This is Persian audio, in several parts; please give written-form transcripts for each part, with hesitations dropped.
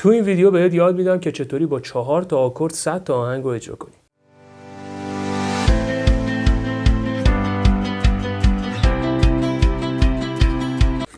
تو این ویدیو بهت یاد میدم که چطوری با 4 تا آکورد 100 تا آهنگ رو اجرا کنی.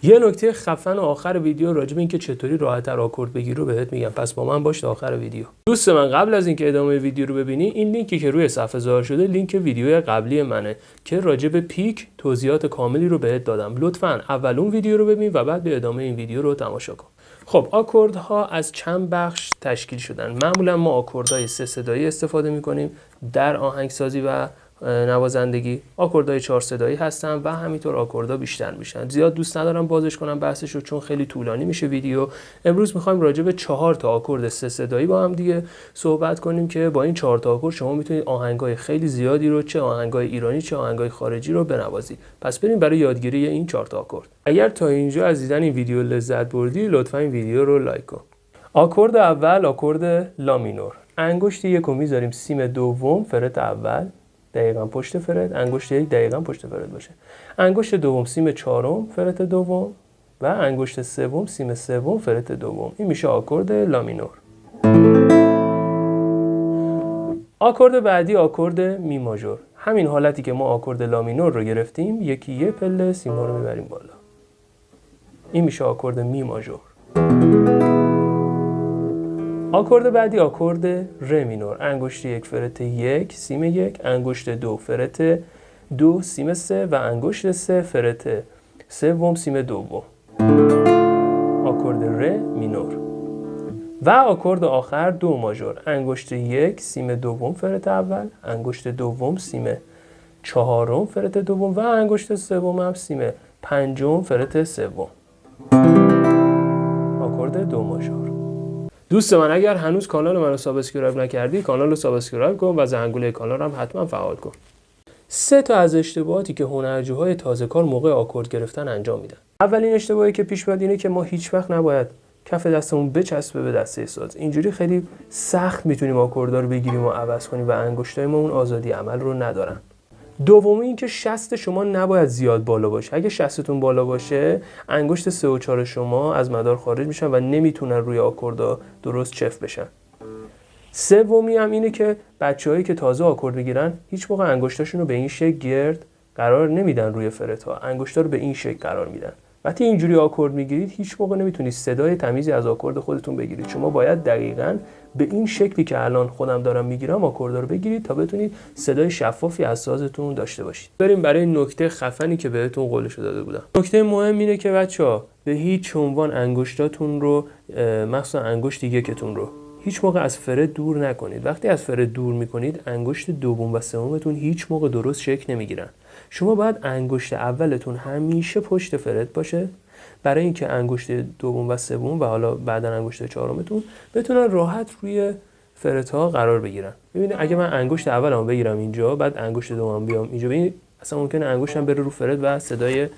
یه نکته خفن آخر ویدیو راجع به اینکه چطوری راحت‌تر آکورد بگیری رو بهت میگم، پس با من باش تا آخر ویدیو. دوست من، قبل از اینکه ادامه ویدیو رو ببینی، این لینکی که روی صفحه ظاهر شده لینک ویدیو قبلی منه که راجع به پیک توضیحات کاملی رو بهت دادم. لطفاً اول اون ویدیو رو ببین و بعد به ادامه این ویدیو رو تماشا کن. خب آکوردها از چند بخش تشکیل شدن. معمولا ما آکوردهای 3 صدایی استفاده می‌کنیم در آهنگسازی و نوازندگی. آکوردهای 4 صدایی هستن و همینطور آکوردها بیشتر میشن. زیاد دوست ندارم بازش کنم بحثش رو چون خیلی طولانی میشه ویدیو. امروز میخوایم راجع به 4 تا آکورد 3 صدایی با هم دیگه صحبت کنیم که با این 4 تا آکورد شما میتونید آهنگای خیلی زیادی رو، چه آهنگای ایرانی چه آهنگای خارجی رو بنوازید. پس بریم برای یادگیری این 4 تا آکورد. اگر تا اینجا از دیدن این ویدیو لذت بردی، لطفا این ویدیو رو لایک کن. آکورد اول آکورد لا مینور. انگشت یکو میذاریم سیم دوم فرت اول دقیقاً پشت فرت، انگشت یک دقیقاً پشت فرت باشه. انگشت دوم سیم چهارم فرت دوم و انگشت سوم سیم سوم فرت دوم. این میشه آکورد لا مینور. آکورد بعدی آکورد می ماژور. همین حالتی که ما آکورد لا مینور رو گرفتیم، یکی یه پله سیما رو میبریم بالا. این میشه آکورد می ماژور. آکورد بعدی آکورد ر مینور. انگشت یک فرت یک سیم یک، انگشت دو فرت دو سیم سه و انگشت سه فرت سوم سیم دوم. آکورد ر مینور. و آکورد آخر دو ماژور. انگشت یک سیم دوم فرت اول، انگشت دوم سیم چهارم فرت دوم و انگشت سوم هم سیم پنجم فرت سوم. آکورد دو ماژور. دوست من، اگر هنوز کانال منو سابسکرایب نکردی، کانال رو سابسکرایب کن و زنگوله کانال هم حتما فعال کن. 3 تا از اشتباهاتی که هنرجوهای تازه کار موقع آکورد گرفتن انجام میدن. اولین اشتباهی که پیش میاد اینه که ما هیچ وقت نباید کف دستمون بچسبه به دسته ساز. اینجوری خیلی سخت میتونیم آکوردها رو بگیریم و عوض کنیم و انگشتای ما اون آزادی عمل رو ندارن. دومی این که شست شما نباید زیاد بالا باشه. اگه شستتون بالا باشه، انگشت 3 و 4 شما از مدار خارج میشن و نمیتونن روی آکوردها درست چفت بشن. سومی هم اینه که بچه‌هایی که تازه آکورد میگیرن هیچ موقع انگشتاشون رو به این شکل گرد قرار نمیدن روی فرت‌ها. انگشتا رو به این شکل قرار میدن. وقتی اینجوری آکورد میگیرید، هیچ موقع نمیتونید صدای تمیزی از آکورد خودتون بگیرید. شما باید دقیقاً به این شکلی که الان خودم دارم میگیرم آکوردها رو بگیرید تا بتونید صدای شفافی از سازتون داشته باشید. بریم برای نکته خفنی که بهتون قولش داده بودم. نکته مهم اینه که بچه‌ها به هیچ عنوان انگشتاتون رو، مخصوصا انگشت یکتون رو، هیچ موقع از فرد دور نکنید. وقتی از فرد دور میکنید، انگشت دوم و سومتون هیچ موقع درست شکل نمیگیرن. شما باید انگشت اولتون همیشه پشت فرد باشه برای اینکه انگشت دوم و سوم و حالا بعداً انگشت چهارمتون بتونن راحت روی فرت‌ها قرار بگیرن. ببینید اگه من انگشت اولمو بگیرم اینجا، بعد انگشت دومم بیام اینجا، ببینید اصلا ممکنه انگشتم بره رو فرد و صدای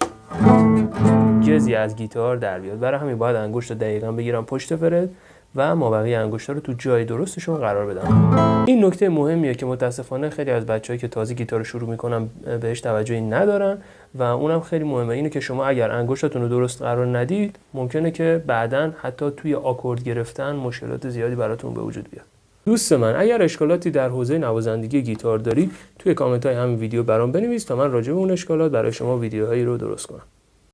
جزی از گیتار در بیاد. برای همین باید انگشت رو دقیقاً بگیرم پشت فرد و مابقی انگشتا رو تو جای درستشون قرار بدم. این نکته مهمیه که متاسفانه خیلی از بچه‌هایی که تازه گیتار رو شروع میکنن بهش توجهی ندارن و اونم خیلی مهمه. اینه که شما اگر انگشتاتون رو درست قرار ندید، ممکنه که بعداً حتی توی آکورد گرفتن مشکلات زیادی براتون به وجود بیاد. دوست من، اگر اشکالاتی در حوزه نوازندگی گیتار دارید، توی کامنت‌های همین ویدیو برام بنویس تا من راجع به اون اشکالات برای شما ویدیوهایی رو درست کنم.